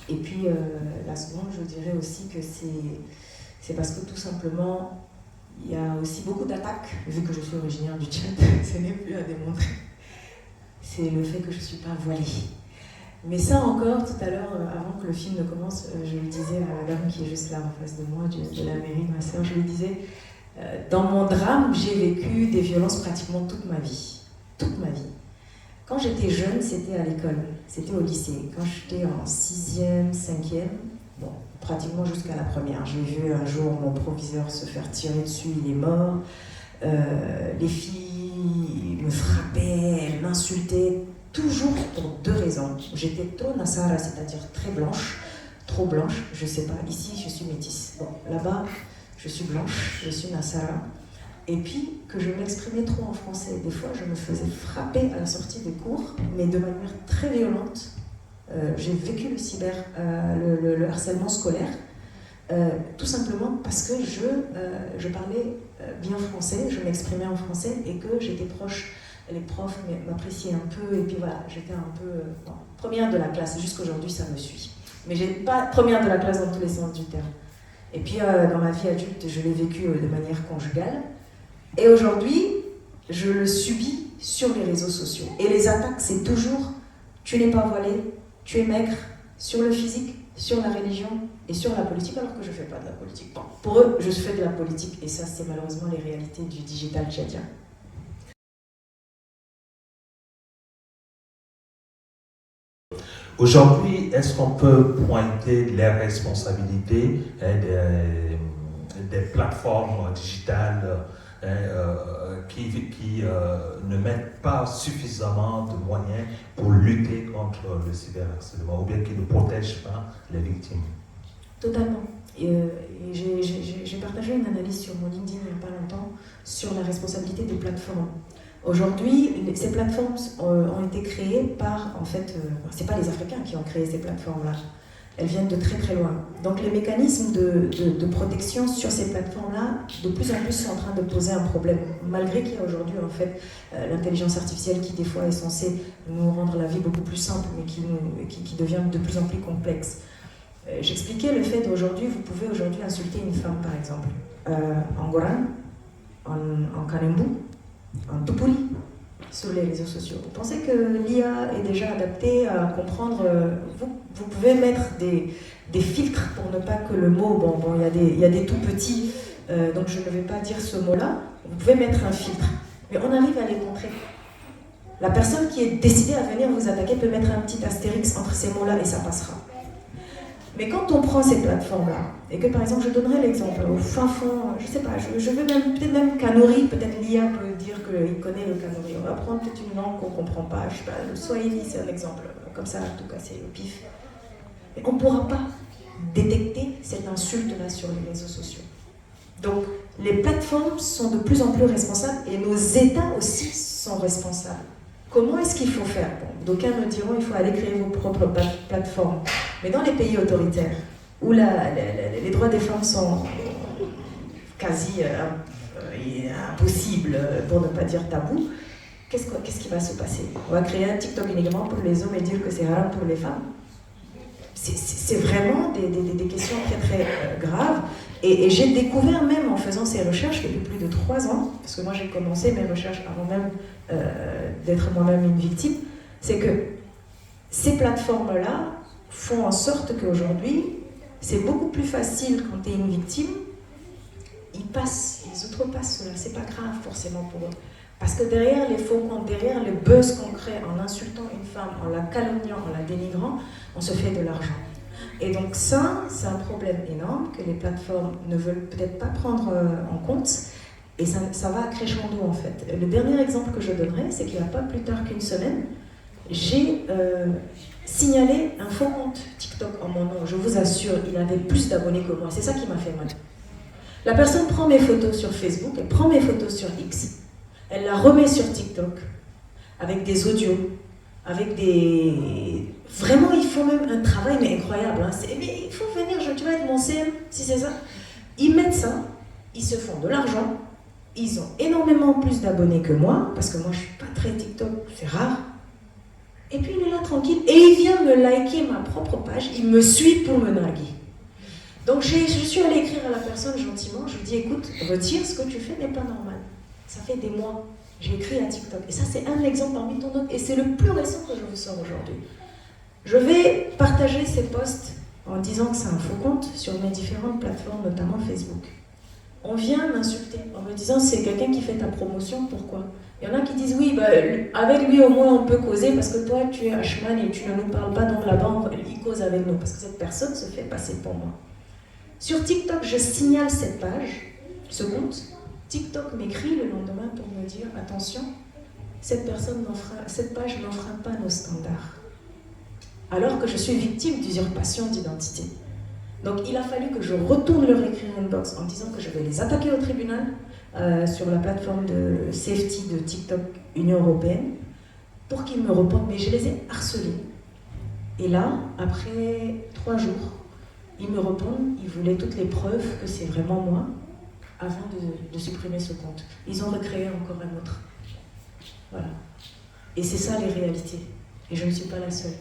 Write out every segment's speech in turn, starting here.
Et puis la seconde, je dirais aussi que c'est parce que tout simplement, il y a aussi beaucoup d'attaques, vu que je suis originaire du Tchad, ce n'est plus à démontrer. C'est le fait que je ne suis pas voilée. Mais ça encore, tout à l'heure, avant que le film ne commence, je lui disais à la dame qui est juste là en face de moi, de la mairie, ma soeur, je lui disais, dans mon drame, j'ai vécu des violences pratiquement toute ma vie. Toute ma vie. Quand j'étais jeune, c'était à l'école, c'était au lycée. Quand j'étais en 6e, 5e, bon, pratiquement jusqu'à la première. J'ai vu un jour mon proviseur se faire tirer dessus, il est mort. Les filles me frappaient, elles m'insultaient, toujours pour 2 raisons. J'étais trop Nassara, c'est-à-dire très blanche, trop blanche, je sais pas. Ici, je suis métisse. Bon, là-bas, je suis blanche, je suis Nassara. Et puis, que je m'exprimais trop en français. Des fois, je me faisais frapper à la sortie des cours, mais de manière très violente. J'ai vécu le harcèlement scolaire, tout simplement parce que je parlais bien français, je m'exprimais en français et que j'étais proche. Les profs m'appréciaient un peu, et puis voilà, j'étais un peu première de la classe. Jusqu'aujourd'hui, ça me suit. Mais j'ai pas première de la classe dans tous les sens du terme. Et puis, dans ma vie adulte, je l'ai vécu de manière conjugale. Et aujourd'hui, je le subis sur les réseaux sociaux. Et les attaques, c'est toujours « tu n'es pas voilé, tu es maigre », sur le physique, sur la religion et sur la politique, alors que je ne fais pas de la politique. Bon, pour eux, je fais de la politique, et ça, c'est malheureusement les réalités du digital tchadien. Aujourd'hui, est-ce qu'on peut pointer les responsabilités des plateformes digitales qui ne mettent pas suffisamment de moyens pour lutter contre le cyberharcèlement, ou bien qui ne protègent pas les victimes? Totalement. J'ai partagé une analyse sur mon LinkedIn il n'y a pas longtemps sur la responsabilité des plateformes. Aujourd'hui, ces plateformes ont été créées par, en fait, c'est pas les Africains qui ont créé ces plateformes-là. Elles viennent de très très loin. Donc les mécanismes de protection sur ces plateformes-là, de plus en plus, sont en train de poser un problème. Malgré qu'il y a aujourd'hui, en fait, l'intelligence artificielle qui, des fois, est censée nous rendre la vie beaucoup plus simple, mais qui devient de plus en plus complexe. J'expliquais le fait d'aujourd'hui, vous pouvez aujourd'hui insulter une femme, par exemple, en Goran, en Kanembu, en Tupuri, sur les réseaux sociaux. Vous pensez que l'IA est déjà adaptée à comprendre, vous pouvez mettre des filtres pour ne pas que le mot, il y a des tout petits, donc je ne vais pas dire ce mot-là, vous pouvez mettre un filtre, mais on arrive à les contrer. La personne qui est décidée à venir vous attaquer peut mettre un petit astérix entre ces mots-là et ça passera. Mais quand on prend ces plateformes-là, et que par exemple, je donnerai l'exemple, au fin fond, je sais pas, je veux peut-être même Kanuri, peut-être l'IA peut dire qu'il connaît le Kanuri. On va prendre peut-être une langue qu'on ne comprend pas, je sais pas, le Swahili c'est un exemple, comme ça, en tout cas c'est au pif. Mais on ne pourra pas détecter cette insulte-là sur les réseaux sociaux. Donc, les plateformes sont de plus en plus responsables et nos États aussi sont responsables. Comment est-ce qu'il faut faire? D'aucuns me diront qu'il faut aller créer vos propres plateformes. Mais dans les pays autoritaires, où les droits des femmes sont quasi impossibles, pour ne pas dire tabou, qu'est-ce qui va se passer? On va créer un TikTok uniquement pour les hommes et dire que c'est haram pour les femmes? C'est vraiment des questions très très graves. Et j'ai découvert même en faisant ces recherches depuis plus de 3 ans, parce que moi j'ai commencé mes recherches avant même d'être moi-même une victime, c'est que ces plateformes-là font en sorte qu'aujourd'hui, c'est beaucoup plus facile quand tu es une victime, ils outrepassent cela, c'est pas grave forcément pour eux. Parce que derrière les faux comptes, derrière le buzz qu'on crée en insultant une femme, en la calomniant, en la dénigrant, on se fait de l'argent. Et donc ça, c'est un problème énorme que les plateformes ne veulent peut-être pas prendre en compte, et ça va à crescendo en fait. Le dernier exemple que je donnerai, c'est qu'il n'y a pas plus tard qu'une semaine, j'ai signalé un faux compte TikTok en mon nom. Je vous assure, il avait plus d'abonnés que moi, c'est ça qui m'a fait mal. La personne prend mes photos sur Facebook, elle prend mes photos sur X, elle la remet sur TikTok, avec des audios, avec des... Vraiment, ils font même un travail, mais incroyable. Hein. Mais il faut venir, tu vas être mon CM, si c'est ça. Ils mettent ça, ils se font de l'argent, ils ont énormément plus d'abonnés que moi, parce que moi, je ne suis pas très TikTok, c'est rare. Et puis il est là tranquille et il vient me liker ma propre page, il me suit pour me narguer. Donc je suis allée écrire à la personne gentiment, je lui dis écoute, retire ce que tu fais n'est pas normal. Ça fait des mois, j'ai écrit à TikTok. Et ça c'est un exemple parmi tant d'autres et c'est le plus récent que je vous sors aujourd'hui. Je vais partager ces posts en disant que c'est un faux compte sur mes différentes plateformes, notamment Facebook. On vient m'insulter en me disant c'est quelqu'un qui fait ta promotion, pourquoi? Il y en a qui disent oui, bah, avec lui au moins on peut causer parce que toi tu es Ashman et tu ne nous parles pas, donc là-bas il cause avec nous parce que cette personne se fait passer pour moi. Sur TikTok, je signale cette page, ce compte. TikTok m'écrit le lendemain pour me dire attention, cette page n'enfreint pas nos standards. Alors que je suis victime d'usurpation d'identité. Donc il a fallu que je retourne leur écrire une box en disant que je vais les attaquer au tribunal sur la plateforme de safety de TikTok Union Européenne pour qu'ils me répondent, mais je les ai harcelés. Et là, après 3 jours, ils me répondent, ils voulaient toutes les preuves que c'est vraiment moi avant de supprimer ce compte. Ils ont recréé encore un autre. Voilà. Et c'est ça les réalités. Et je ne suis pas la seule.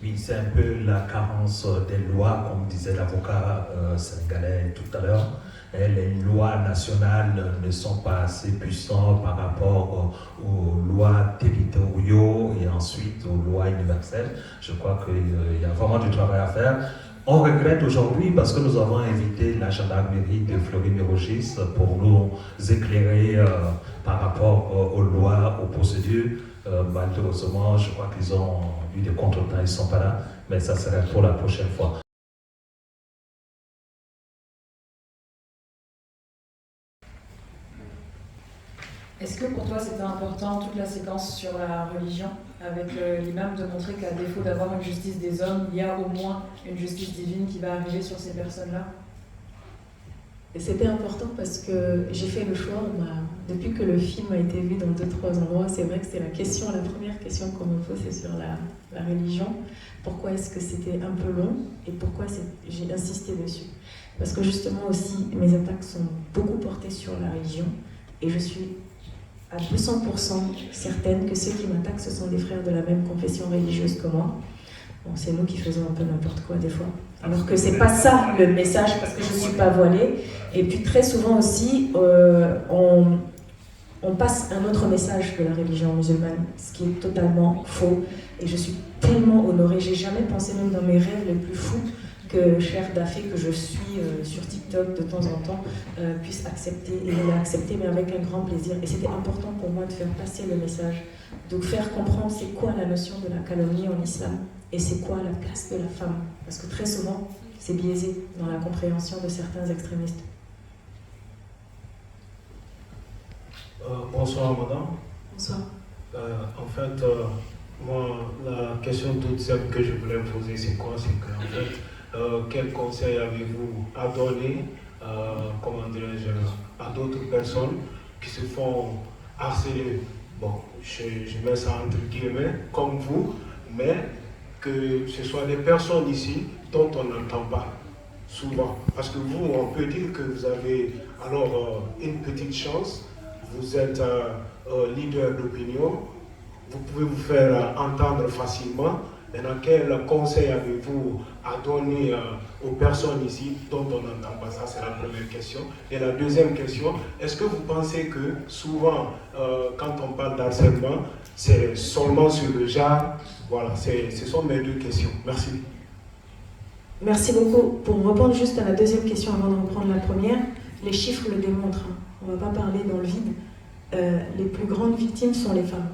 Oui, c'est un peu la carence des lois, comme disait l'avocat sénégalais tout à l'heure. Les lois nationales ne sont pas assez puissantes par rapport aux lois territoriaux et ensuite aux lois universelles. Je crois qu'il y a vraiment du travail à faire. On regrette aujourd'hui parce que nous avons invité la gendarmerie de Fleury-Mérogis pour nous éclairer par rapport aux lois, aux procédures. Malheureusement, je crois qu'ils ont eu des contretemps, ils ne sont pas là, mais ça serait pour la prochaine fois. Est-ce que pour toi c'était important toute la séquence sur la religion avec l'imam de montrer qu'à défaut d'avoir une justice des hommes, il y a au moins une justice divine qui va arriver sur ces personnes-là? C'était important parce que j'ai fait le choix, depuis que le film a été vu dans 2-3 endroits, c'est vrai que c'est la première question qu'on me pose, c'est sur la religion. Pourquoi est-ce que c'était un peu long et pourquoi j'ai insisté dessus? Parce que justement aussi, mes attaques sont beaucoup portées sur la religion et je suis à 200% certaine que ceux qui m'attaquent, ce sont des frères de la même confession religieuse que moi. Bon, c'est nous qui faisons un peu n'importe quoi des fois. Alors que c'est pas ça le message, parce que je ne suis pas voilée. Et puis très souvent aussi, on passe un autre message que la religion musulmane, ce qui est totalement faux. Et je suis tellement honorée, j'ai jamais pensé, même dans mes rêves les plus fous, que Cher Dafé, que je suis sur TikTok de temps en temps, puisse accepter. Et il a accepté, mais avec un grand plaisir. Et c'était important pour moi de faire passer le message, de faire comprendre c'est quoi la notion de la calomnie en islam et c'est quoi la place de la femme. Parce que très souvent, c'est biaisé dans la compréhension de certains extrémistes. Bonsoir madame. Bonsoir. En fait, moi, la question toute simple que je voulais poser, c'est quoi? C'est qu'en fait, quel conseil avez-vous à donner, à d'autres personnes qui se font harceler? Bon, je mets ça entre guillemets, comme vous, mais que ce soit des personnes ici dont on n'entend pas souvent. Parce que vous, on peut dire que vous avez alors une petite chance, vous êtes leader d'opinion, vous pouvez vous faire entendre facilement. Maintenant, quel conseil avez-vous à donner aux personnes ici dont on n'entend pas? Ça, c'est la première question. Et la deuxième question, est-ce que vous pensez que souvent, quand on parle d'harcèlement, c'est seulement sur le genre? Voilà, ce sont mes 2 questions. Merci. Merci beaucoup. Pour répondre juste à la deuxième question avant de reprendre la première, les chiffres le démontrent. On ne va pas parler dans le vide. Les plus grandes victimes sont les femmes.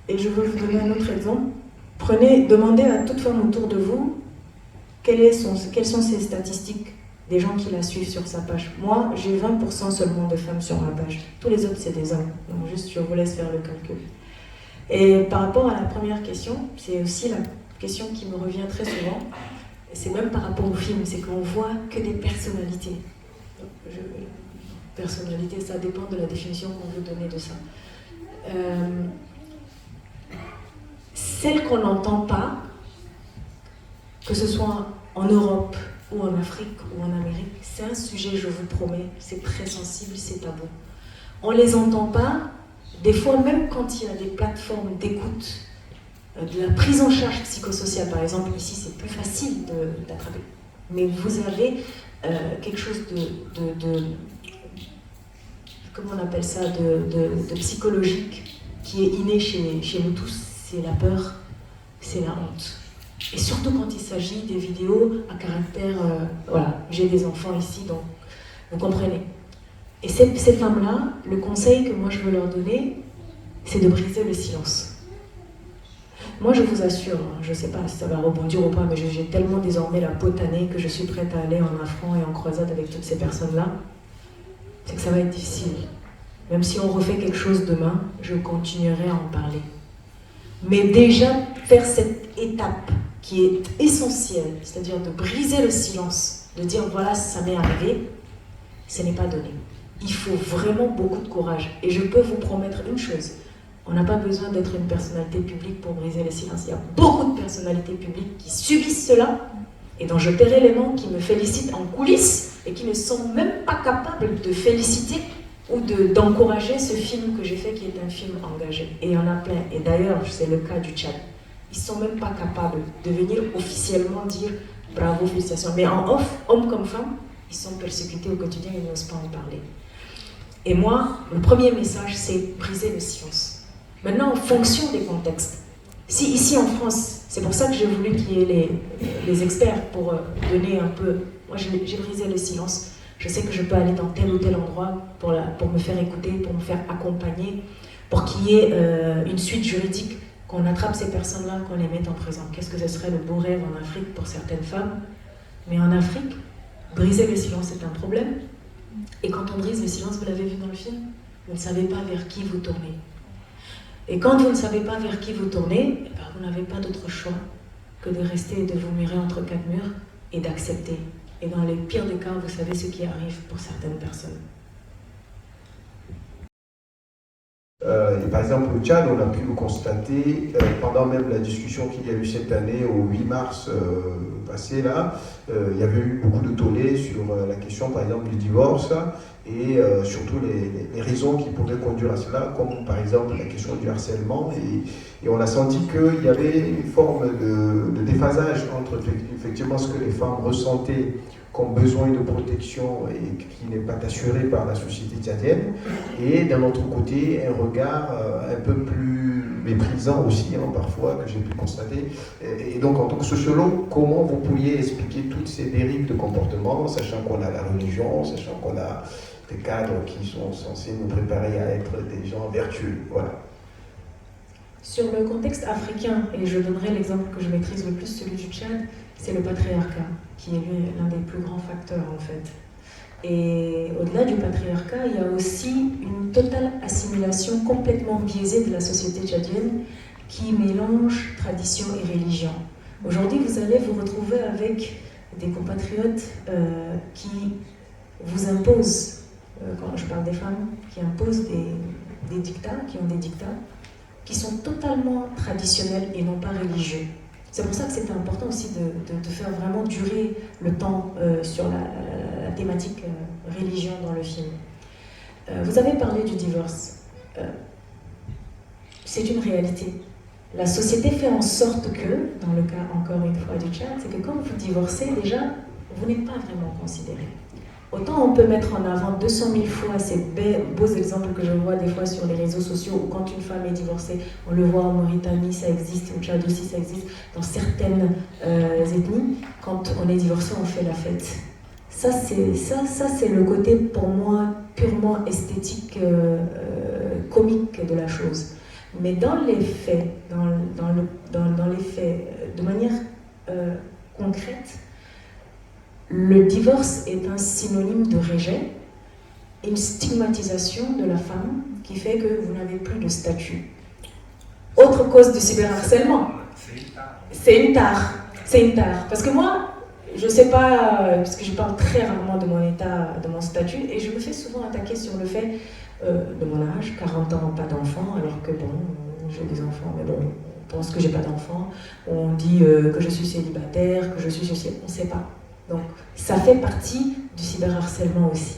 Et je veux vous donner un autre exemple. Demandez à toute femme autour de vous quelles sont ces statistiques des gens qui la suivent sur sa page. Moi, j'ai 20% seulement de femmes sur ma page. Tous les autres, c'est des hommes. Donc juste, je vous laisse faire le calcul. Et par rapport à la première question, c'est aussi la question qui me revient très souvent. C'est même par rapport au film, c'est qu'on voit que des personnalités. Personnalité, ça dépend de la définition qu'on veut donner de ça. Celles qu'on n'entend pas, que ce soit en Europe ou en Afrique ou en Amérique, c'est un sujet, je vous promets, c'est très sensible, c'est tabou. On ne les entend pas Des fois, même quand il y a des plateformes d'écoute, de la prise en charge psychosociale, par exemple, ici c'est plus facile d'attraper. Mais vous avez quelque chose de comment on appelle ça, de psychologique qui est inné chez nous tous, c'est la peur, c'est la honte. Et surtout quand il s'agit des vidéos à caractère, voilà, j'ai des enfants ici, donc vous comprenez. Et ces femmes-là, le conseil que moi je veux leur donner, c'est de briser le silence. Moi je vous assure, je ne sais pas si ça va rebondir ou pas, mais j'ai tellement désormais la peau tannée que je suis prête à aller en affront et en croisade avec toutes ces personnes-là, c'est que ça va être difficile. Même si on refait quelque chose demain, je continuerai à en parler. Mais déjà, faire cette étape qui est essentielle, c'est-à-dire de briser le silence, de dire voilà, ça m'est arrivé, ce n'est pas donné. Il faut vraiment beaucoup de courage. Et je peux vous promettre une chose, on n'a pas besoin d'être une personnalité publique pour briser le silence. Il y a beaucoup de personnalités publiques qui subissent cela, et dont je tairai les noms, qui me félicitent en coulisses, et qui ne sont même pas capables de féliciter ou d'encourager ce film que j'ai fait, qui est un film engagé. Et il y en a plein. Et d'ailleurs, c'est le cas du Tchad. Ils ne sont même pas capables de venir officiellement dire « bravo, félicitations ». Mais en off, hommes comme femmes, ils sont persécutés au quotidien, ils n'osent pas en parler. Et moi, le premier message, c'est briser le silence. Maintenant, en fonction des contextes. Si ici en France, c'est pour ça que j'ai voulu qu'il y ait les experts pour donner un peu... Moi, j'ai brisé le silence. Je sais que je peux aller dans tel ou tel endroit pour me faire écouter, pour me faire accompagner, pour qu'il y ait une suite juridique, qu'on attrape ces personnes-là, qu'on les mette en prison. Qu'est-ce que ce serait le beau rêve en Afrique pour certaines femmes? Mais en Afrique, briser le silence est un problème. Et quand on brise le silence, vous l'avez vu dans le film, vous ne savez pas vers qui vous tournez. Et quand vous ne savez pas vers qui vous tournez, eh ben, vous n'avez pas d'autre choix que de rester et de vous murer entre quatre murs et d'accepter. Et dans les pires des cas, vous savez ce qui arrive pour certaines personnes. Et par exemple, au Tchad, on a pu le constater pendant même la discussion qu'il y a eu cette année, au 8 mars passé, là, il y avait eu beaucoup de tollés sur la question, par exemple, du divorce et surtout les raisons qui pouvaient conduire à cela, comme par exemple la question du harcèlement. Et on a senti qu'il y avait une forme de déphasage entre effectivement ce que les femmes ressentaient comme besoin de protection et qui n'est pas assuré par la société tchadienne, et d'un autre côté un regard un peu plus méprisant aussi, hein, parfois, que j'ai pu constater. Et donc en tant que sociologue, comment vous pourriez expliquer toutes ces dérives de comportement, sachant qu'on a la religion, sachant qu'on a des cadres qui sont censés nous préparer à être des gens vertueux, voilà. Sur le contexte africain, et je donnerai l'exemple que je maîtrise le plus, celui du Tchad, c'est le patriarcat, qui est l'un des plus grands facteurs en fait. Et au-delà du patriarcat, il y a aussi une totale assimilation complètement biaisée de la société tchadienne qui mélange tradition et religion. Aujourd'hui, vous allez vous retrouver avec des compatriotes qui vous imposent, quand je parle des femmes, qui imposent des dictats, qui ont des dictats, qui sont totalement traditionnels et non pas religieux. C'est pour ça que c'était important aussi de faire vraiment durer le temps sur la thématique religion dans le film. Vous avez parlé du divorce. C'est une réalité. La société fait en sorte que, dans le cas encore une fois du Tchad, c'est que quand vous divorcez, déjà, vous n'êtes pas vraiment considéré. Autant on peut mettre en avant 200 000 fois ces beaux exemples que je vois des fois sur les réseaux sociaux, où quand une femme est divorcée, on le voit en Mauritanie, ça existe, au Tchad aussi ça existe, dans certaines ethnies, quand on est divorcé, on fait la fête. Ça c'est le côté, pour moi, purement esthétique, comique de la chose. Mais dans les faits, dans les faits, de manière concrète, le divorce est un synonyme de rejet, une stigmatisation de la femme qui fait que vous n'avez plus de statut. Autre cause de cyberharcèlement, c'est une tare. C'est une tare. Parce que moi, je ne sais pas, parce que je parle très rarement de mon état, de mon statut, et je me fais souvent attaquer sur le fait de mon âge, 40 ans, pas d'enfant, alors que bon, j'ai des enfants, mais bon, on pense que j'ai pas d'enfant, on dit que je suis célibataire, que je suis ceci, on ne sait pas. Donc, ça fait partie du cyberharcèlement aussi.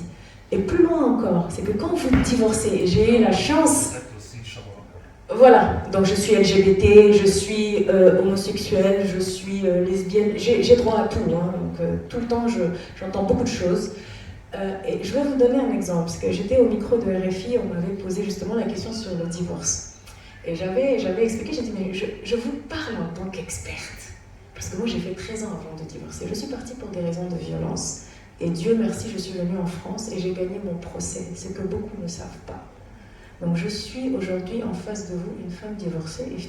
Et plus loin encore, c'est que quand vous divorcez, et j'ai eu la chance voilà, donc je suis LGBT, je suis homosexuelle, je suis lesbienne, j'ai droit à tout, hein, donc tout le temps j'entends beaucoup de choses. Et je vais vous donner un exemple, parce que j'étais au micro de RFI, on m'avait posé justement la question sur le divorce. Et j'avais expliqué, j'ai dit, mais je vous parle en tant qu'experte, parce que moi j'ai fait 13 ans avant de divorcer. Je suis partie pour des raisons de violence, et Dieu merci, je suis venue en France et j'ai gagné mon procès, ce que beaucoup ne savent pas. Donc je suis aujourd'hui en face de vous, une femme divorcée, et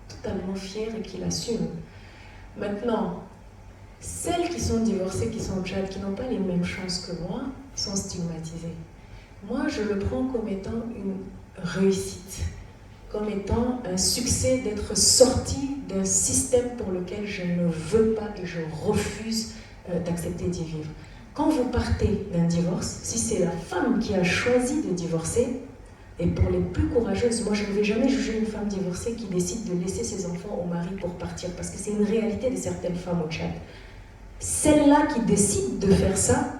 totalement fière et qui l'assume. Maintenant, celles qui sont divorcées, qui sont au Tchad, qui n'ont pas les mêmes chances que moi, sont stigmatisées. Moi, je le prends comme étant une réussite, comme étant un succès d'être sortie d'un système pour lequel je ne veux pas et je refuse d'accepter d'y vivre. Quand vous partez d'un divorce, si c'est la femme qui a choisi de divorcer, et pour les plus courageuses, moi je ne vais jamais juger une femme divorcée qui décide de laisser ses enfants au mari pour partir, parce que c'est une réalité de certaines femmes au Tchad. Celles-là qui décident de faire ça,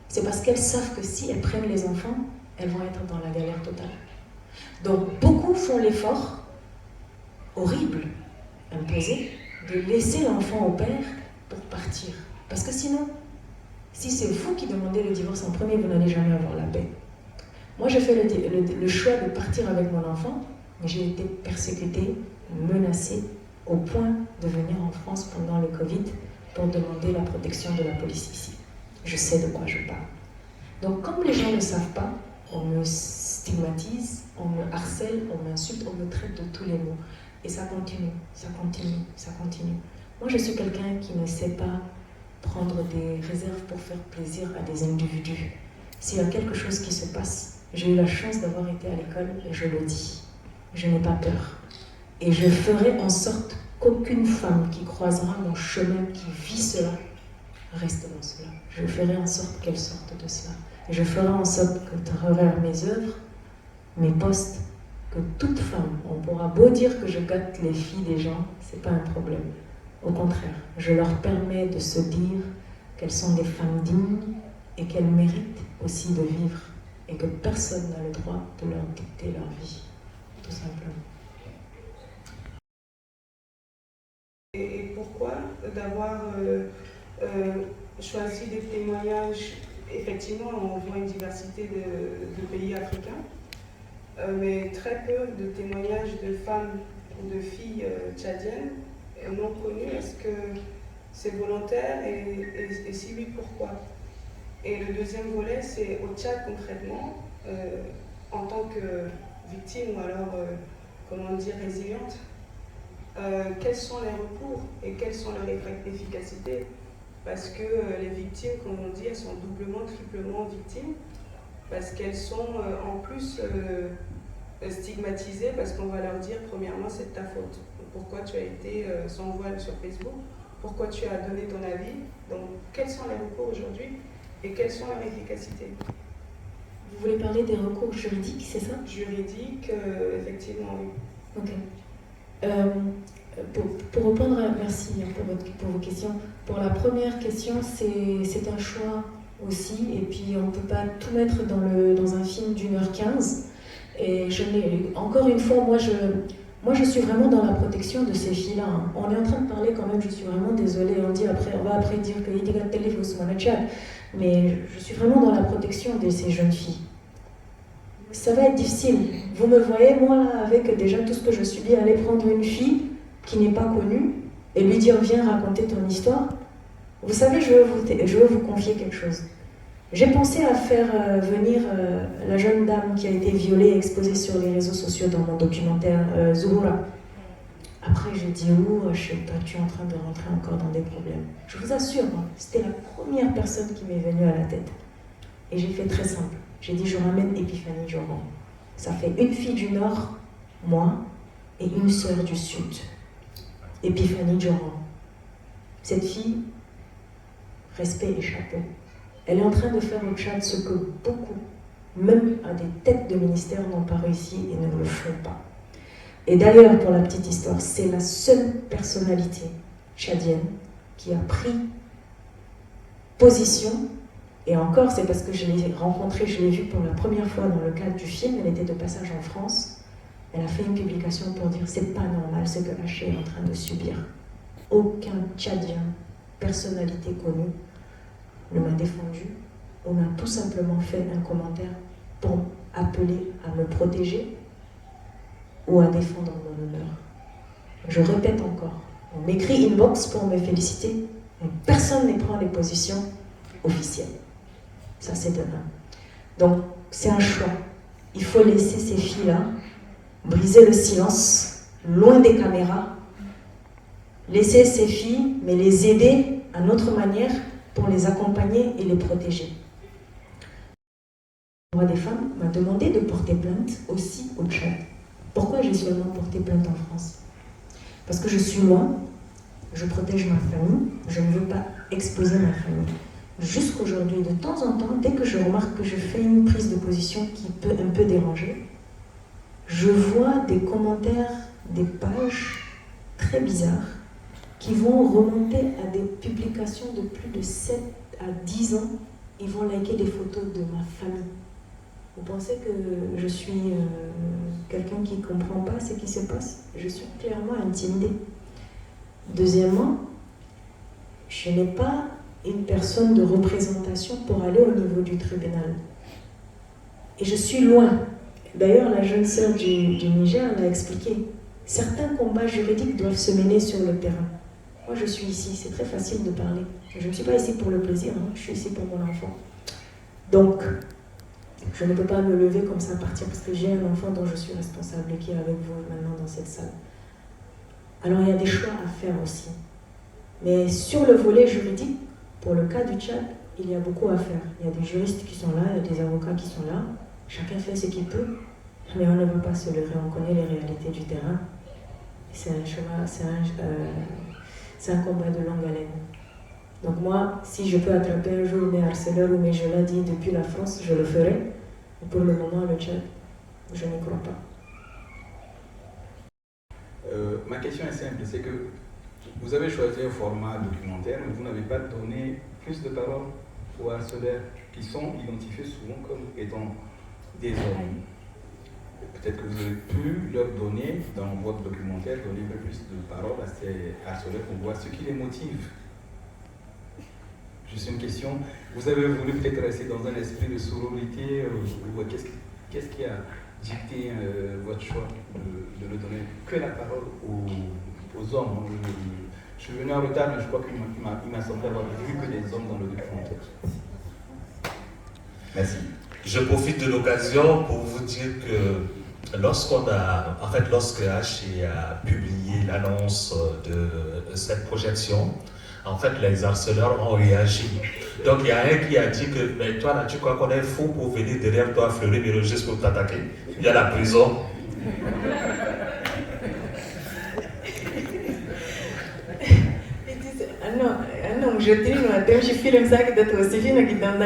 c'est parce qu'elles savent que si elles prennent les enfants, elles vont être dans la galère totale. Donc beaucoup font l'effort, horrible, imposé, de laisser l'enfant au père pour partir. Parce que sinon, si c'est vous qui demandez le divorce en premier, vous n'allez jamais avoir la paix. Moi, j'ai fait le choix de partir avec mon enfant, mais j'ai été persécutée, menacée, au point de venir en France pendant le Covid pour demander la protection de la police ici. Je sais de quoi je parle. Donc, comme les gens ne savent pas, on me stigmatise, on me harcèle, on m'insulte, on me traite de tous les mots. Et ça continue, ça continue, ça continue. Moi, je suis quelqu'un qui ne sait pas prendre des réserves pour faire plaisir à des individus. S'il y a quelque chose qui se passe, j'ai eu la chance d'avoir été à l'école et je le dis. Je n'ai pas peur. Et je ferai en sorte qu'aucune femme qui croisera mon chemin, qui vit cela, reste dans cela. Je ferai en sorte qu'elle sorte de cela. Et je ferai en sorte que, à travers mes œuvres, mes posts, que toute femme, on pourra beau dire que je gâte les filles des gens, c'est pas un problème. Au contraire, je leur permets de se dire qu'elles sont des femmes dignes et qu'elles méritent aussi de vivre. Et que personne n'a le droit de leur dicter leur vie, tout simplement. Et pourquoi d'avoir choisi des témoignages? Effectivement, on voit une diversité de pays africains, mais très peu de témoignages de femmes ou de filles tchadiennes non connues. Est-ce que c'est volontaire et si oui, pourquoi? Et le deuxième volet, c'est au Tchad concrètement, en tant que victime ou alors, comment dire, résiliente, quels sont les recours et quelles sont leurs efficacités? Parce que les victimes, comme on dit, elles sont doublement, triplement victimes, parce qu'elles sont en plus stigmatisées, parce qu'on va leur dire, premièrement, c'est de ta faute. Pourquoi tu as été sans voile sur Facebook? Pourquoi tu as donné ton avis? Donc, quels sont les recours aujourd'hui? Et quelles sont leurs efficacités? Vous voulez parler des recours juridiques, c'est ça? Juridiques, effectivement, oui. Ok. Pour répondre, merci pour vos questions. Pour la première question, c'est un choix aussi, et puis on ne peut pas tout mettre dans un film d'1h15. Et encore une fois, moi je suis vraiment dans la protection de ces filles-là. Hein. On est en train de parler quand même, je suis vraiment désolée, on va après dire que Idigat Telef Ousmane Tchad. Mais je suis vraiment dans la protection de ces jeunes filles. Ça va être difficile. Vous me voyez, moi, là, avec déjà tout ce que je subis, aller prendre une fille qui n'est pas connue et lui dire « Viens raconter ton histoire ». Vous savez, je veux vous confier quelque chose. J'ai pensé à faire venir la jeune dame qui a été violée et exposée sur les réseaux sociaux dans mon documentaire Zuhura. Après, j'ai dit, je sais pas, tu es en train de rentrer encore dans des problèmes. Je vous assure, c'était la première personne qui m'est venue à la tête. Et j'ai fait très simple. J'ai dit, je ramène Epiphanie Joran. Ça fait une fille du Nord, moi, et une sœur du Sud. Epiphanie Joran. Cette fille, respect et chapeau. Elle est en train de faire au Tchad ce que beaucoup, même à des têtes de ministère, n'ont pas réussi et ne le font pas. Et d'ailleurs, pour la petite histoire, c'est la seule personnalité tchadienne qui a pris position, et encore, c'est parce que je l'ai rencontrée, je l'ai vue pour la première fois dans le cadre du film, elle était de passage en France, Elle a fait une publication pour dire c'est pas normal ce que Haché est en train de subir. Aucun Tchadien, personnalité connue, ne m'a défendu. On a tout simplement fait un commentaire pour appeler à me protéger ou à défendre mon honneur. Je répète encore, on m'écrit inbox pour me féliciter, mais personne ne prend les positions officielles. Ça, c'est de un. Donc, c'est un choix. Il faut laisser ces filles-là briser le silence, loin des caméras, laisser ces filles, mais les aider à notre manière pour les accompagner et les protéger. Le droit des femmes m'a demandé de porter plainte aussi au Tchad. Pourquoi j'ai seulement porté plainte en France? Parce que je suis loin, je protège ma famille, je ne veux pas exposer ma famille. Jusqu'aujourd'hui, de temps en temps, dès que je remarque que je fais une prise de position qui peut un peu déranger, je vois des commentaires, des pages très bizarres qui vont remonter à des publications de plus de 7 à 10 ans. Ils vont liker des photos de ma famille. Vous pensez que je suis quelqu'un qui ne comprend pas ce qui se passe? Je suis clairement intimidée. Deuxièmement, je n'ai pas une personne de représentation pour aller au niveau du tribunal. Et je suis loin. D'ailleurs, la jeune sœur du Niger l'a expliqué. Certains combats juridiques doivent se mener sur le terrain. Moi, je suis ici, c'est très facile de parler. Je ne suis pas ici pour le plaisir, hein. Je suis ici pour mon enfant. Donc, je ne peux pas me lever comme ça, partir, parce que j'ai un enfant dont je suis responsable et qui est avec vous maintenant dans cette salle. Alors, il y a des choix à faire aussi. Mais sur le volet juridique, pour le cas du Tchad, il y a beaucoup à faire. Il y a des juristes qui sont là, il y a des avocats qui sont là. Chacun fait ce qu'il peut, mais on ne va pas se leurrer, on connaît les réalités du terrain. C'est un chemin, c'est un combat de longue haleine. Donc moi, si je peux attraper un jour mes harceleurs ou mes geladiers depuis la France, je le ferai. Mais pour le moment, le Tchad, je n'y crois pas. Ma question est simple, c'est que vous avez choisi un format documentaire, mais vous n'avez pas donné plus de parole aux harceleurs qui sont identifiés souvent comme étant des hommes. Peut-être que vous avez pu leur donner, dans votre documentaire, donner un peu plus de parole à ces harceleurs pour voir ce qui les motive. Juste une question, vous avez voulu peut-être rester dans un esprit de sororité, ou qu'est-ce qui a dicté votre choix de ne donner que la parole aux hommes? Je suis venu en retard, mais je crois qu'il m'a semblé avoir vu que des hommes dans le documentaire. Merci. Je profite de l'occasion pour vous dire que lorsque Haché a publié l'annonce de cette projection, en fait, les harceleurs ont réagi. Donc, il y a un qui a dit que, mais toi, là, tu crois qu'on est fou pour venir derrière toi fleurir mes registres pour t'attaquer? Il y a la prison. Non, je dis, je filme ça qui est aussi fine qui dans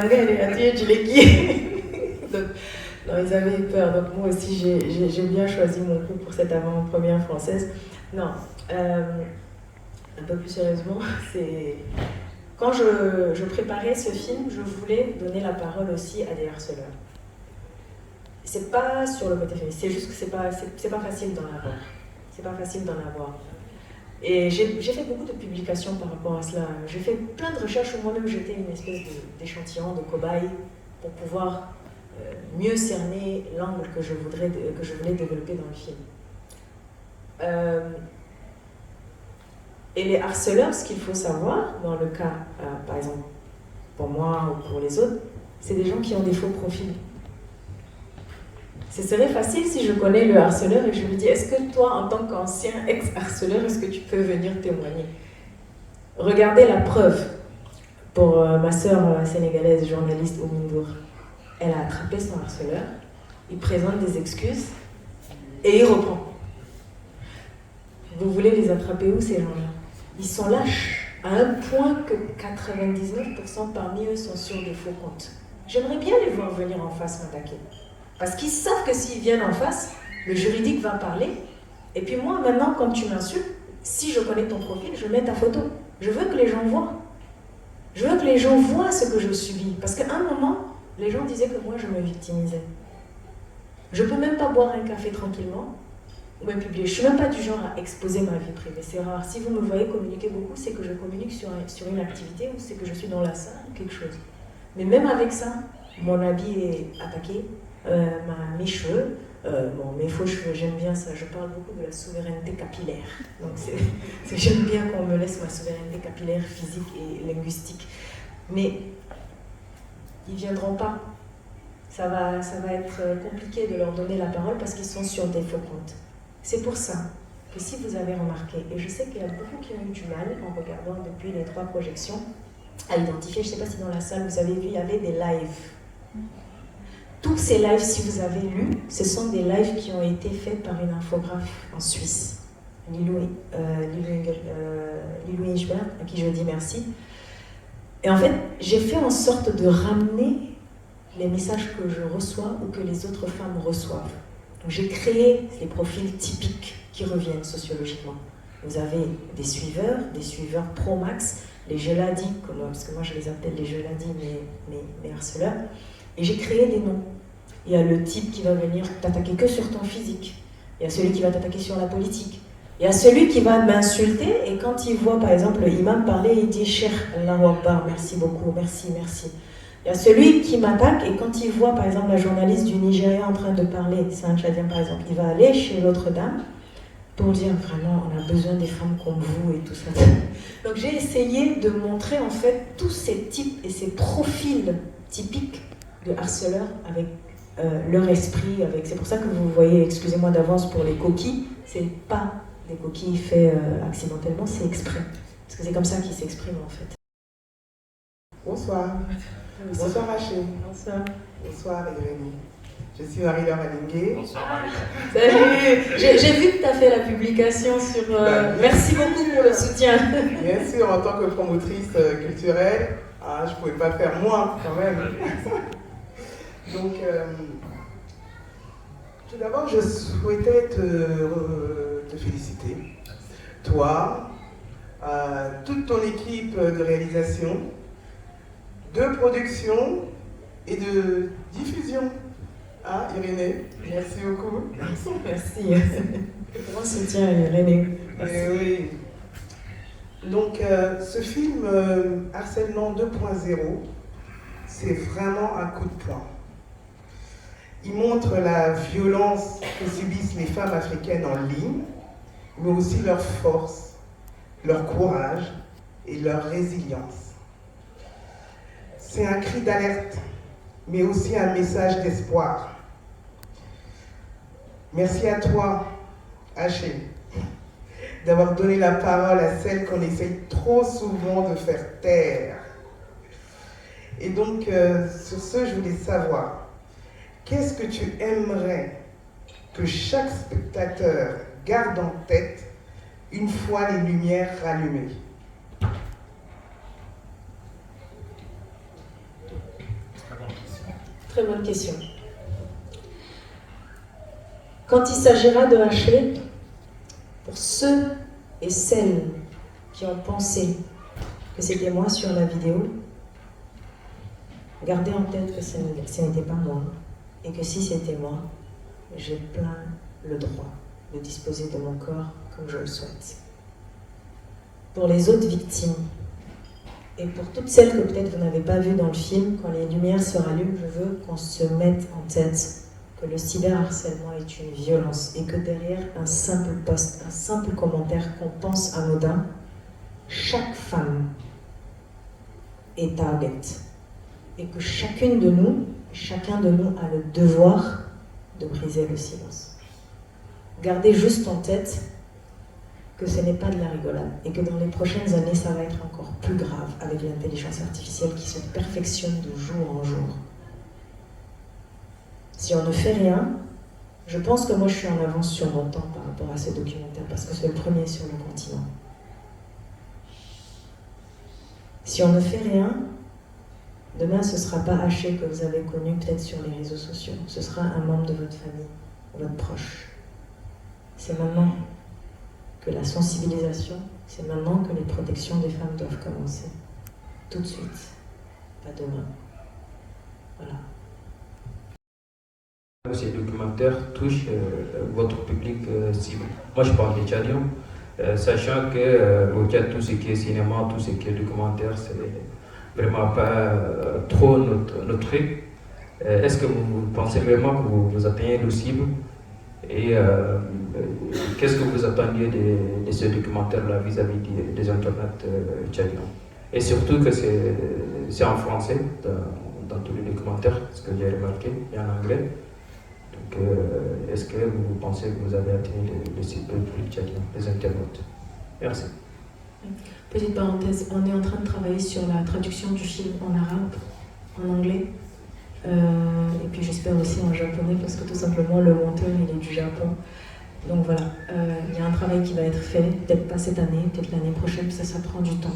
non, ils avaient peur. Donc, moi aussi, j'ai bien choisi mon coup pour cette avant-première française. Non, un peu plus sérieusement, c'est quand je préparais ce film, je voulais donner la parole aussi à des harceleurs. C'est pas sur le côté féministe, c'est juste que c'est pas facile d'en avoir. C'est pas facile d'en avoir. Et j'ai fait beaucoup de publications par rapport à cela. J'ai fait plein de recherches où moi-même j'étais une espèce d'échantillon, de cobaye, pour pouvoir mieux cerner l'angle que je voulais développer dans le film. Et les harceleurs, ce qu'il faut savoir, dans le cas, par exemple, pour moi ou pour les autres, c'est des gens qui ont des faux profils. Ce serait facile si je connais le harceleur et je lui dis, est-ce que toi, en tant qu'ancien ex-harceleur, est-ce que tu peux venir témoigner? Regardez la preuve pour ma sœur sénégalaise, journaliste Oumindour. Elle a attrapé son harceleur, il présente des excuses et il reprend. Vous voulez les attraper où, ces gens-là? Ils sont lâches, à un point que 99% parmi eux sont sur de faux comptes. J'aimerais bien les voir venir en face m'attaquer. Parce qu'ils savent que s'ils viennent en face, le juridique va parler. Et puis moi, maintenant, quand tu m'insultes, si je connais ton profil, je mets ta photo. Je veux que les gens voient. Je veux que les gens voient ce que je subis. Parce qu'à un moment, les gens disaient que moi, je me victimisais. Je ne peux même pas boire un café tranquillement. ou même publier. Je ne suis même pas du genre à exposer ma vie privée, c'est rare. Si vous me voyez communiquer beaucoup, c'est que je communique sur une activité ou c'est que je suis dans la salle ou quelque chose. Mais même avec ça, mon habit est attaqué, mes cheveux, mes faux cheveux, j'aime bien ça. Je parle beaucoup de la souveraineté capillaire. Donc j'aime bien qu'on me laisse ma souveraineté capillaire, physique et linguistique. Mais ils ne viendront pas. Ça va être compliqué de leur donner la parole parce qu'ils sont sur des faux comptes. C'est pour ça que si vous avez remarqué, et je sais qu'il y a beaucoup qui ont eu du mal en regardant depuis les 3 projections, à identifier, je ne sais pas si dans la salle vous avez vu, il y avait des lives. Tous ces lives, si vous avez lu, ce sont des lives qui ont été faits par une infographe en Suisse, Lilou Hinchberg, à qui je dis merci. Et en fait, j'ai fait en sorte de ramener les messages que je reçois ou que les autres femmes reçoivent. Donc j'ai créé des profils typiques qui reviennent sociologiquement. Vous avez des suiveurs pro-max, les jeladis, parce que moi je les appelle les jeladis, mes harceleurs, et j'ai créé des noms. Il y a le type qui va venir t'attaquer que sur ton physique, il y a celui qui va t'attaquer sur la politique, il y a celui qui va m'insulter, et quand il voit par exemple l'imam parler, il dit « Cher Allahu Akbar, merci beaucoup, merci, merci ». Il y a celui qui m'attaque et quand il voit par exemple la journaliste du Nigeria en train de parler, c'est un Tchadien par exemple, il va aller chez l'autre dame pour dire vraiment on a besoin des femmes comme vous et tout ça. Donc j'ai essayé de montrer en fait tous ces types et ces profils typiques de harceleurs avec leur esprit. C'est pour ça que vous voyez, excusez-moi d'avance pour les coquilles, c'est pas des coquilles faites accidentellement, c'est exprès. Parce que c'est comme ça qu'ils s'expriment en fait. Bonsoir. Bonsoir Rachel. Bonsoir. Bonsoir Irénie. Je suis Marie-Laure Alingué. Bonsoir Marie-Laure. Salut. J'ai vu que tu as fait la publication sur... merci beaucoup pour le soutien. Bien sûr, en tant que promotrice culturelle, je ne pouvais pas faire moins quand même. Donc, tout d'abord, je souhaitais te féliciter. Toi, toute ton équipe de réalisation, de production et de diffusion. Irénée, merci beaucoup. Merci. Grand soutien, Irénée. Oui. Donc, ce film Harcèlement 2.0, c'est vraiment un coup de poing. Il montre la violence que subissent les femmes africaines en ligne, mais aussi leur force, leur courage et leur résilience. C'est un cri d'alerte, mais aussi un message d'espoir. Merci à toi, Haché, d'avoir donné la parole à celles qu'on essaye trop souvent de faire taire. Et donc, sur ce, je voulais savoir, qu'est-ce que tu aimerais que chaque spectateur garde en tête une fois les lumières rallumées? Très bonne question. Quand il s'agira de hacher, pour ceux et celles qui ont pensé que c'était moi sur la vidéo, gardez en tête que ce n'était pas moi et que si c'était moi, j'ai plein le droit de disposer de mon corps comme je le souhaite. Pour les autres victimes, et pour toutes celles que peut-être vous n'avez pas vues dans le film, quand les lumières se rallument, je veux qu'on se mette en tête que le cyberharcèlement est une violence et que derrière un simple post, un simple commentaire qu'on pense anodin, chaque femme est target. Et que chacune de nous, chacun de nous a le devoir de briser le silence. Gardez juste en tête que ce n'est pas de la rigolade et que dans les prochaines années, ça va être encore plus grave avec l'intelligence artificielle qui se perfectionne de jour en jour. Si on ne fait rien, je pense que moi je suis en avance sur mon temps par rapport à ce documentaire parce que c'est le premier sur le continent. Si on ne fait rien, demain ce ne sera pas Haché que vous avez connu peut-être sur les réseaux sociaux, ce sera un membre de votre famille, votre proche. C'est maintenant que la sensibilisation, c'est maintenant que les protections des femmes doivent commencer. Tout de suite, pas demain. Voilà. Ces documentaires touchent votre public cible. Moi, je parle des Tchadiens, sachant que au Tchad, tout ce qui est cinéma, tout ce qui est documentaire, c'est vraiment pas trop notre truc. Est-ce que vous pensez vraiment que vous atteignez le cible? Et qu'est-ce que vous attendiez de ce documentaire-là vis-à-vis des internautes tchadiens? Et surtout que c'est en français dans tous les documentaires, ce que j'ai remarqué, et en anglais. Donc, est-ce que vous pensez que vous avez atteint le cible plus tchadien, les internautes? Merci. Petite parenthèse, on est en train de travailler sur la traduction du film en arabe, en anglais, et puis j'espère aussi en japonais, parce que tout simplement le monteur il est du Japon. Donc voilà, il y a un travail qui va être fait, peut-être pas cette année, peut-être l'année prochaine, ça prend du temps,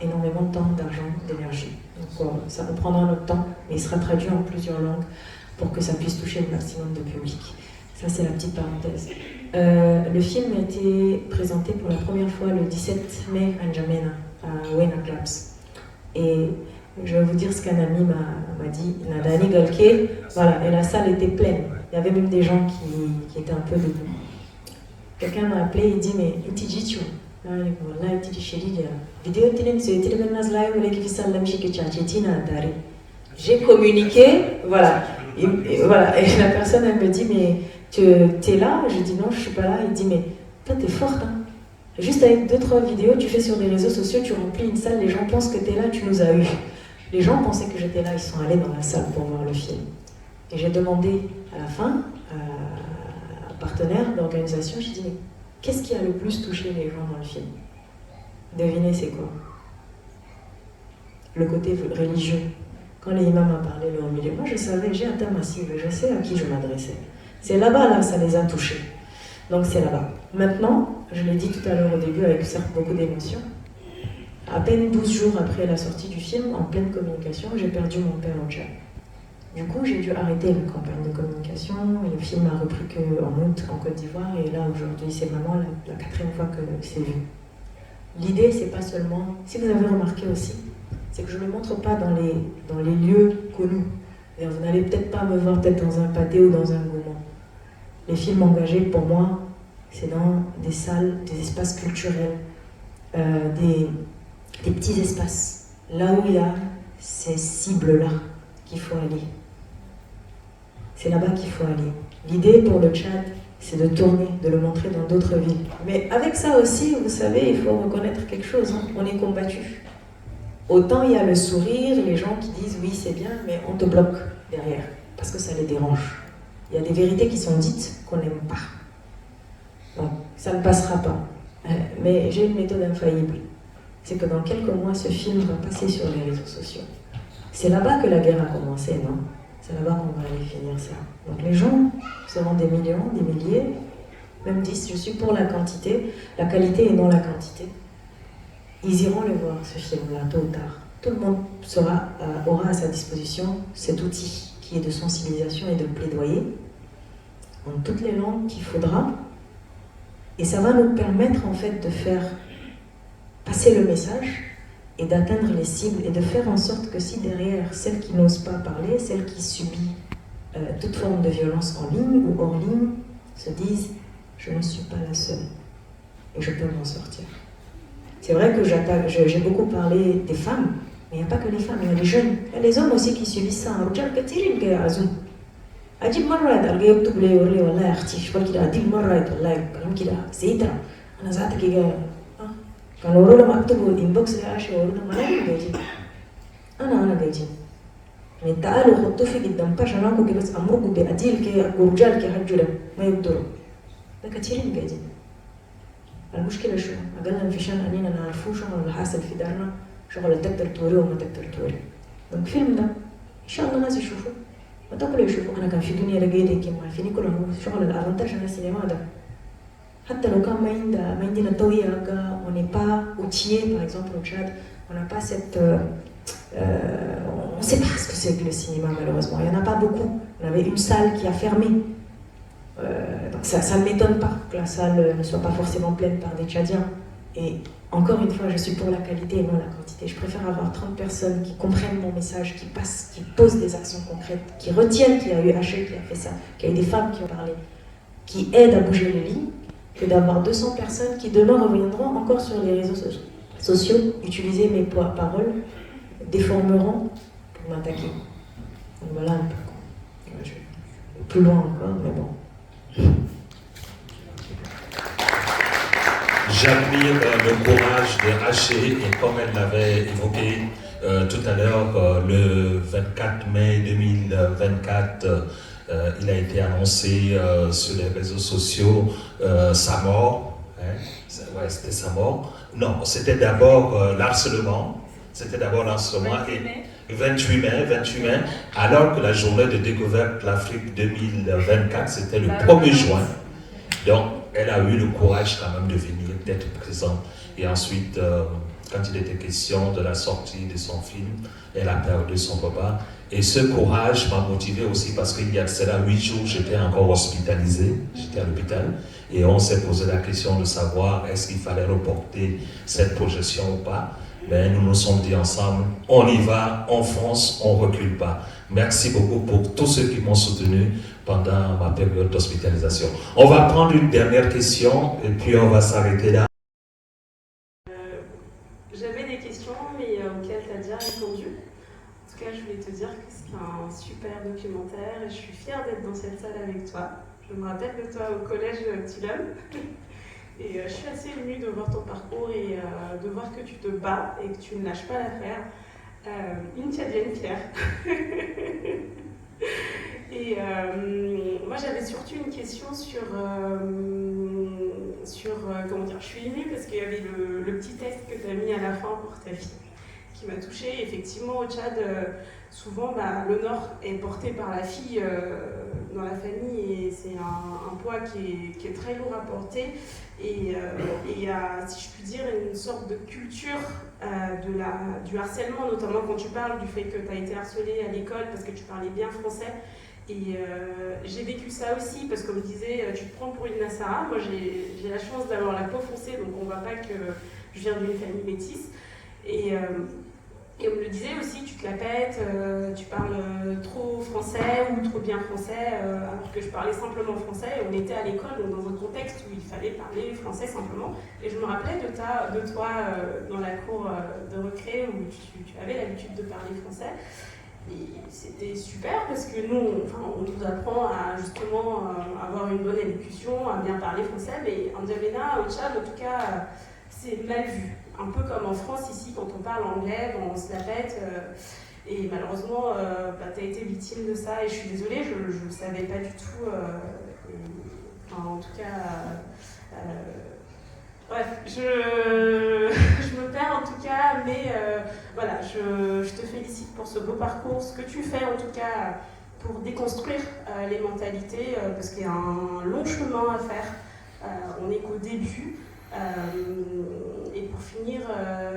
énormément de temps, d'argent, d'énergie. Donc ça reprendra notre temps, mais il sera traduit en plusieurs langues pour que ça puisse toucher le maximum de public. Ça c'est la petite parenthèse. Le film a été présenté pour la première fois le 17 mai à N'Djamena, à Wena Clubs. Et je vais vous dire ce qu'un ami m'a dit, Nadani Galke, voilà, et la salle était pleine. Il y avait même des gens qui étaient un peu debout. Quelqu'un m'a appelé, il dit, mais Itijichu, j'ai communiqué, voilà. Et la personne elle me dit, mais tu es là? Je dis non, je suis pas là. Il dit, mais toi t'es forte, hein. Juste avec 2-3 vidéos, tu fais sur les réseaux sociaux, tu remplis une salle, les gens pensent que tu es là, tu nous as eu. Les gens pensaient que j'étais là, ils sont allés dans la salle pour voir le film. Et j'ai demandé à la fin, à un partenaire d'organisation, j'ai dit, mais qu'est-ce qui a le plus touché les gens dans le film? Devinez c'est quoi? Le côté religieux. Quand les imams ont parlé leur milieu, moi je savais, j'ai un thème assis, je sais à qui je m'adressais. C'est là-bas, là, ça les a touchés. Donc c'est là-bas. Maintenant, je l'ai dit tout à l'heure au début avec certes beaucoup d'émotions, à peine 12 jours après la sortie du film, en pleine communication, j'ai perdu mon père au Tchad. Du coup, j'ai dû arrêter la campagne de communication, et le film a repris qu'en août en Côte d'Ivoire, et là aujourd'hui, c'est vraiment la 4e fois que c'est vu. L'idée, c'est pas seulement, si vous avez remarqué aussi, c'est que je ne le montre pas dans les lieux connus. Vous n'allez peut-être pas me voir peut-être dans un pâté ou dans un gourmand. Les films engagés, pour moi, c'est dans des salles, des espaces culturels, des petits espaces, là où il y a ces cibles-là qu'il faut aller. C'est là-bas qu'il faut aller. L'idée pour le Tchad, c'est de tourner, de le montrer dans d'autres villes. Mais avec ça aussi, vous savez, il faut reconnaître quelque chose, hein. On est combattus. Autant il y a le sourire, les gens qui disent oui c'est bien, mais on te bloque derrière, parce que ça les dérange. Il y a des vérités qui sont dites qu'on n'aime pas. Donc ça ne passera pas. Mais j'ai une méthode infaillible. C'est que dans quelques mois, ce film va passer sur les réseaux sociaux. C'est là-bas que la guerre a commencé, non? C'est là-bas qu'on va aller finir ça. Donc les gens seront des millions, des milliers, même 10, je suis pour la quantité, la qualité et non la quantité. Ils iront le voir, ce film-là, tôt ou tard. Tout le monde aura à sa disposition cet outil qui est de sensibilisation et de plaidoyer, en toutes les langues qu'il faudra, et ça va nous permettre en fait de faire passer le message et d'atteindre les cibles et de faire en sorte que si derrière celles qui n'osent pas parler, celles qui subissent toute forme de violence en ligne ou hors ligne, se disent « je ne suis pas la seule et je peux m'en sortir ». C'est vrai que j'ai beaucoup parlé des femmes, mais il n'y a pas que les femmes, il y a les jeunes, il y a les hommes aussi qui subissent ça. أجيب مرة ألقى يكتب لي يقول لي والله يا أختي شوال كده أديك مرة والله كلام كده سيدرا أنا ذاتك كده كان وروا لما أكتبوا إنبوكس يا عشان وروا لما أنا جايين أنا جايين من تعالوا خطوا في قدام باش أنا أقول بس أمرقوا بأديل كي رجال كي حجوا ما يقدروا ده كثيرين جايين المشكلة شو أقل انفشان أننا نعرفوا شو اللي حاصل في دارنا شغل تقدر توريه وما تقدر توريه دونك الفيلم ده إن شاء الله الناس يشوفوه ما تقولوا يشوفوا أنا كان في دنيا لقيتي كم عارفيني كلهم شغل الأفانتاج أنا السينما ده حتى لو كان ما عندنا التوعية on n'est pas outillé par exemple au Tchad on n'a pas cette on ne sait pas ce que c'est que le cinéma malheureusement il n'y en a pas beaucoup on avait une salle qui a fermé donc ça ne m'étonne pas que la salle ne soit pas forcément pleine par des Tchadiens et encore une fois, je suis pour la qualité et non la quantité. Je préfère avoir 30 personnes qui comprennent mon message, qui passent, qui posent des actions concrètes, qui retiennent qu'il y a eu Haché qui a fait ça, qu'il y a eu des femmes qui ont parlé, qui aident à bouger les lignes, que d'avoir 200 personnes qui demain reviendront encore sur les réseaux sociaux, utiliser mes paroles, déformeront pour m'attaquer. Donc voilà un peu. Je vais plus loin encore, mais bon. J'admire le courage de Haché et comme elle l'avait évoqué tout à l'heure, le 24 mai 2024, il a été annoncé sur les réseaux sociaux sa mort. Hein? Ouais, c'était sa mort. Non, c'était d'abord l'harcèlement. C'était d'abord l'harcèlement. 28 mai, alors que la journée de découverte de l'Afrique 2024, c'était le 1er juin. Donc, elle a eu le courage quand même de venir, d'être présente. Et ensuite, quand il était question de la sortie de son film, elle a perdu son papa. Et ce courage m'a motivé aussi parce qu'il y a cela 8 jours, j'étais encore hospitalisé, j'étais à l'hôpital. Et on s'est posé la question de savoir est-ce qu'il fallait reporter cette projection ou pas. Mais nous nous sommes dit ensemble, on y va, on fonce, on ne recule pas. Merci beaucoup pour tous ceux qui m'ont soutenu pendant ma période d'hospitalisation. On va prendre une dernière question et puis on va s'arrêter là. J'avais des questions, mais auxquelles tu as déjà répondu. En tout cas, je voulais te dire que c'est un super documentaire et je suis fière d'être dans cette salle avec toi. Je me rappelle de toi au collège Tulum. Et je suis assez émue de voir ton parcours et de voir que tu te bats et que tu ne lâches pas l'affaire. Une Tchadienne fière. Et moi j'avais surtout une question sur comment dire, je suis émue parce qu'il y avait le petit texte que tu as mis à la fin pour ta fille qui m'a touchée. Effectivement au Tchad, souvent l'honneur est porté par la fille dans la famille et c'est un poids qui est très lourd à porter. Et il y a, si je puis dire, une sorte de culture du harcèlement, notamment quand tu parles du fait que tu as été harcelée à l'école parce que tu parlais bien français. Et j'ai vécu ça aussi parce qu'on me disait tu te prends pour une Nassara. Moi j'ai la chance d'avoir la peau foncée, donc on ne voit pas que je viens d'une famille métisse. Et on me le disait aussi, tu te la pètes, tu parles trop français ou trop bien français, alors que je parlais simplement français. Et on était à l'école, donc dans un contexte où il fallait parler français simplement. Et je me rappelais de toi dans la cour de récré où tu avais l'habitude de parler français. Et c'était super parce que nous, on nous apprend à justement avoir une bonne élocution, à bien parler français. Mais en N'Djamena, au Tchad, en tout cas, c'est mal vu. Un peu comme en France, ici, quand on parle anglais, on se la pète. Et malheureusement, tu as été victime de ça. Et je suis désolée, je ne savais pas du tout. En tout cas, bref, je me perds en tout cas. Mais voilà, je te félicite pour ce beau parcours, ce que tu fais en tout cas pour déconstruire les mentalités, parce qu'il y a un long chemin à faire. On n'est qu'au début. Et pour finir,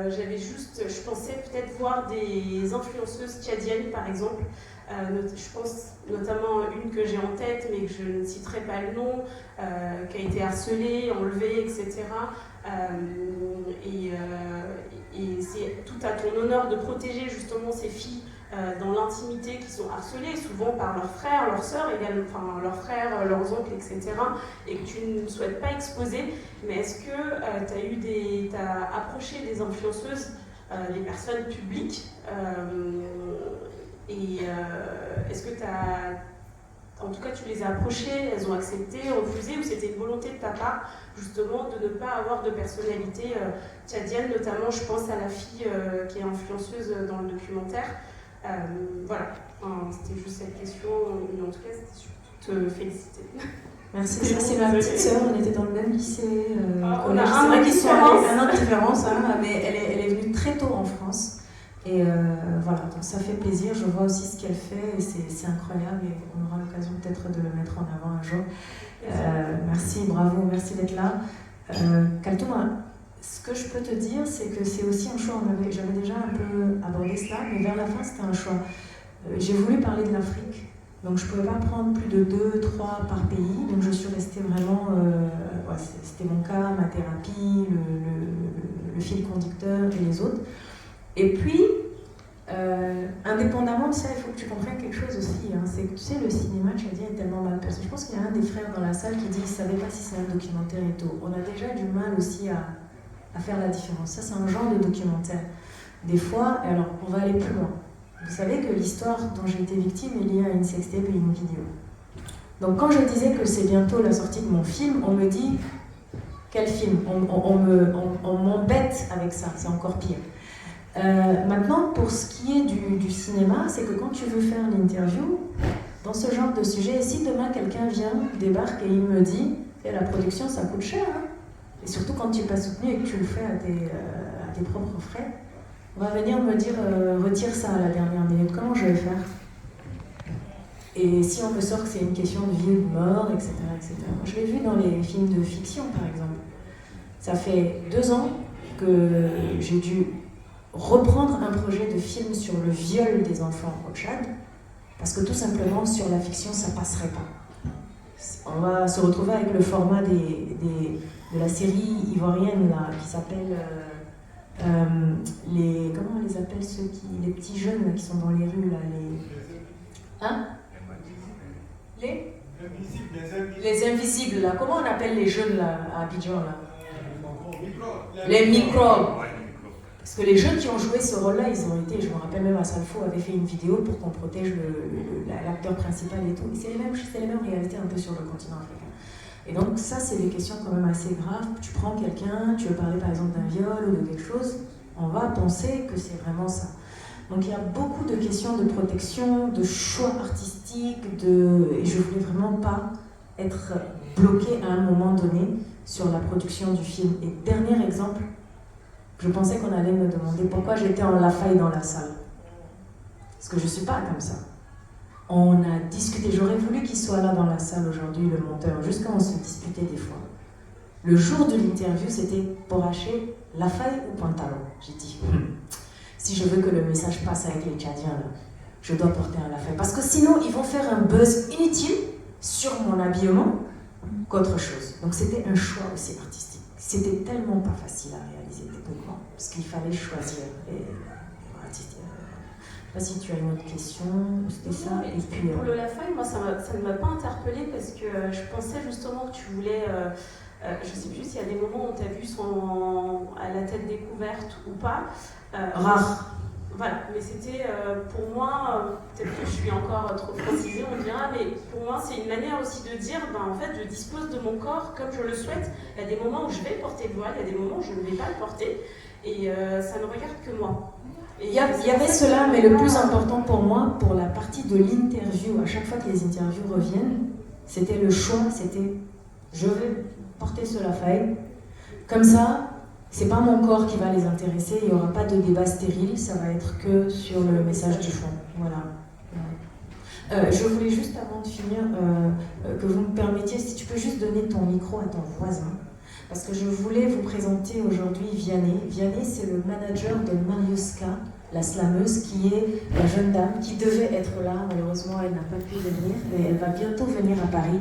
je pensais peut-être voir des influenceuses tchadiennes par exemple. Je pense notamment une que j'ai en tête mais que je ne citerai pas le nom, qui a été harcelée, enlevée, etc. Et c'est tout à ton honneur de protéger justement ces filles dans l'intimité qui sont harcelées, souvent par leurs frères, leurs sœurs, également, enfin leurs frères, leurs oncles, etc. Et que tu ne souhaites pas exposer. Mais est-ce que tu as approché des influenceuses, des personnes publiques, est-ce que en tout cas tu les as approchées, elles ont accepté, refusé, ou c'était une volonté de ta part justement de ne pas avoir de personnalité tchadienne, notamment je pense à la fille qui est influenceuse dans le documentaire. Voilà, c'était juste cette question, mais en tout cas c'était surtout te féliciter. Merci, ça c'est ma petite sœur, on était dans le même lycée. On a c'est vrai qu'ils sont différence. un an de différence, hein, mais elle est venue très tôt en France. Et voilà, donc ça fait plaisir, je vois aussi ce qu'elle fait et c'est incroyable et on aura l'occasion peut-être de le mettre en avant un jour. Merci, bravo, merci d'être là. Kaltoum, ce que je peux te dire, c'est que c'est aussi un choix, j'avais déjà un peu abordé cela, mais vers la fin c'était un choix. J'ai voulu parler de l'Afrique, donc je ne pouvais pas prendre plus de 2, 3 par pays, donc je suis restée vraiment, c'était mon cas, ma thérapie, le fil conducteur et les autres. Et puis, indépendamment de ça, il faut que tu comprennes quelque chose aussi. Hein, c'est que tu sais, le cinéma tchadien est tellement mal perçu. Je pense qu'il y a un des frères dans la salle qui dit qu'il ne savait pas si c'est un documentaire et tout. On a déjà du mal aussi à faire la différence. Ça, c'est un genre de documentaire. Des fois, alors on va aller plus loin. Vous savez que l'histoire dont j'ai été victime est liée à une sextape et une vidéo. Donc quand je disais que c'est bientôt la sortie de mon film, on me dit quel film? On m'embête avec ça, c'est encore pire. Maintenant, pour ce qui est du cinéma, c'est que quand tu veux faire une interview, dans ce genre de sujet, si demain quelqu'un débarque et il me dit la production ça coûte cher, hein, et surtout quand tu n'es pas soutenu et que tu le fais à tes propres frais, on va venir me dire retire ça à la dernière minute, comment je vais faire? Et si on me sort que c'est une question de vie ou de mort, etc. etc. Je l'ai vu dans les films de fiction, par exemple. Ça fait 2 ans que j'ai dû reprendre un projet de film sur le viol des enfants au Tchad, parce que tout simplement, sur la fiction, ça passerait pas. On va se retrouver avec le format de la série ivoirienne, là, qui s'appelle... comment on les appelle les petits jeunes là, qui sont dans les rues, là, Hein? Les invisibles, là. Comment on appelle les jeunes là, à Abidjan là? Les microbes. Parce que les jeunes qui ont joué ce rôle-là, ils ont été, je me rappelle même à Salfo avait fait une vidéo pour qu'on protège l'acteur principal et tout. Et c'est les mêmes réalités un peu sur le continent africain. Et donc ça, c'est des questions quand même assez graves. Tu prends quelqu'un, tu veux parler par exemple d'un viol ou de quelque chose, on va penser que c'est vraiment ça. Donc il y a beaucoup de questions de protection, de choix artistiques, et je voulais vraiment pas être bloquée à un moment donné sur la production du film. Et dernier exemple, je pensais qu'on allait me demander pourquoi j'étais en Lafaille dans la salle. Parce que je suis pas comme ça. On a discuté, j'aurais voulu qu'il soit là dans la salle aujourd'hui, le monteur, jusqu'à on se disputait des fois. Le jour de l'interview, c'était Poraché, Lafaille ou pantalon. J'ai dit, si je veux que le message passe avec les Tchadiens, là, je dois porter un Lafaille. Parce que sinon, ils vont faire un buzz inutile sur mon habillement qu'autre chose. Donc c'était un choix aussi artistique. C'était tellement pas facile à réaliser techniquement, parce qu'il fallait choisir. Je sais pas si tu as une autre question, c'était ça. Et puis, pour le Lafaille, moi ça ne m'a pas interpellée parce que je pensais justement que tu voulais, je ne sais plus s'il y a des moments où tu as vu à la tête découverte ou pas. Rare. Voilà, mais c'était pour moi, peut-être que je suis encore trop francisée, on dira, mais pour moi c'est une manière aussi de dire, en fait je dispose de mon corps comme je le souhaite. Il y a des moments où je vais porter le voile, il y a des moments où je ne vais pas le porter, et ça ne regarde que moi. Il y avait cela, mais le plus important pour moi, pour la partie de l'interview, à chaque fois que les interviews reviennent, c'était le choix, c'était je vais porter ce Lafaille. Comme ça, c'est pas mon corps qui va les intéresser, il n'y aura pas de débat stérile, ça va être que sur le message du fond. Voilà. Je voulais juste, avant de finir, que vous me permettiez, si tu peux juste donner ton micro à ton voisin. Parce que je voulais vous présenter aujourd'hui Vianney. Vianney, c'est le manager de Mariuska, la slameuse, qui est la jeune dame qui devait être là. Malheureusement, elle n'a pas pu venir, mais elle va bientôt venir à Paris.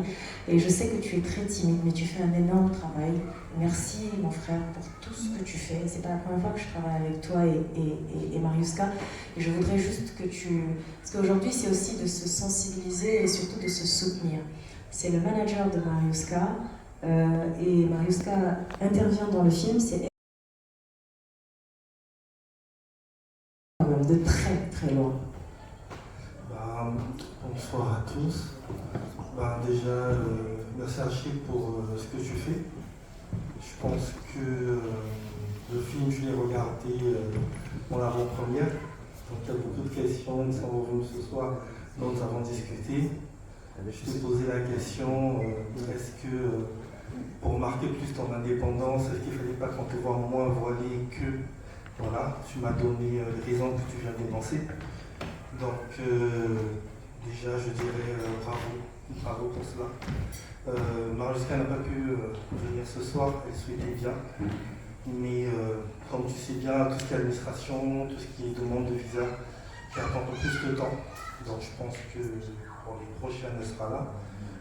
Et je sais que tu es très timide, mais tu fais un énorme travail. Merci, mon frère, pour tout ce que tu fais. C'est pas la première fois que je travaille avec toi et Mariuska. Et je voudrais juste que tu... Parce qu'aujourd'hui, c'est aussi de se sensibiliser et surtout de se soutenir. C'est le manager de Mariuska. Et Mariuska intervient dans le film, c'est de très très loin. Bonsoir à tous. Déjà, merci Archie pour ce que tu fais. Je pense que le film, je l'ai regardé en avant-première. Donc il y a beaucoup de questions qui sont revenues ce soir, dont nous avons discuté. Je t'ai posé la question, est-ce que pour marquer plus ton indépendance, est-ce qu'il ne fallait pas qu'on te voit moins voilé que... Voilà, tu m'as donné les raisons que tu viens d'énoncer. Donc déjà, je dirais bravo pour cela. Mariuska n'a pas pu venir ce soir, elle souhaitait bien. Mais comme tu sais bien, tout ce qui est administration, tout ce qui est demande de visa, qui attend un peu plus de temps. Donc je pense que pour les prochaines, elle sera là.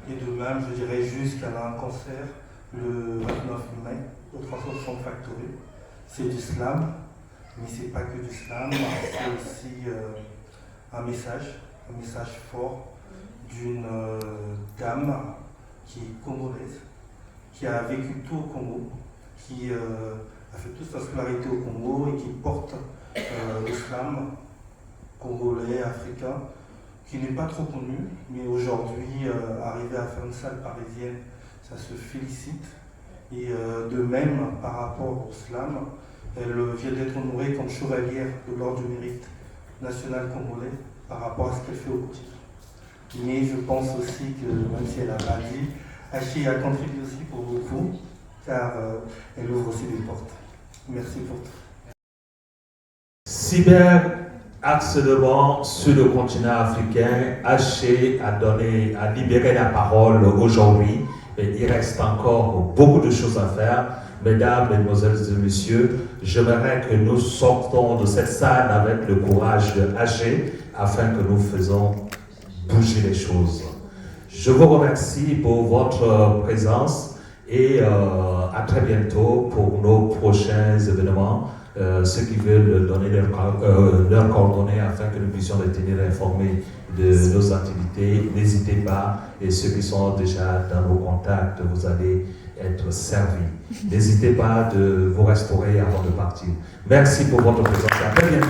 Et de même, je dirais juste qu'elle a un concert le 29 mai au 360 Factory. c'est du slam, mais c'est pas que du slam, c'est aussi un message fort d'une dame qui est congolaise, qui a vécu tout au Congo, qui a fait toute sa scolarité au Congo et qui porte le slam congolais, africain, qui n'est pas trop connu, mais aujourd'hui, arriver à faire une salle parisienne, ça se félicite. Et de même, par rapport au slam, elle vient d'être honorée comme chevalière de l'Ordre du Mérite national congolais par rapport à ce qu'elle fait au quotidien. Mais je pense aussi que, même si elle n'a pas dit, Haché a contribué aussi pour vous, car elle ouvre aussi des portes. Merci pour tout. Cyberharcèlement sur le continent africain, Haché a libéré la parole aujourd'hui, mais il reste encore beaucoup de choses à faire. Mesdames, Mesdemoiselles et Messieurs, j'aimerais que nous sortons de cette salle avec le courage de Haché afin que nous faisons bouger les choses. Je vous remercie pour votre présence et à très bientôt pour nos prochains événements. Ceux qui veulent donner leurs coordonnées afin que nous puissions les tenir informés de nos activités, n'hésitez pas. Et ceux qui sont déjà dans nos contacts, vous allez être servis. N'hésitez pas de vous restaurer avant de partir. Merci pour votre présence. À très bientôt.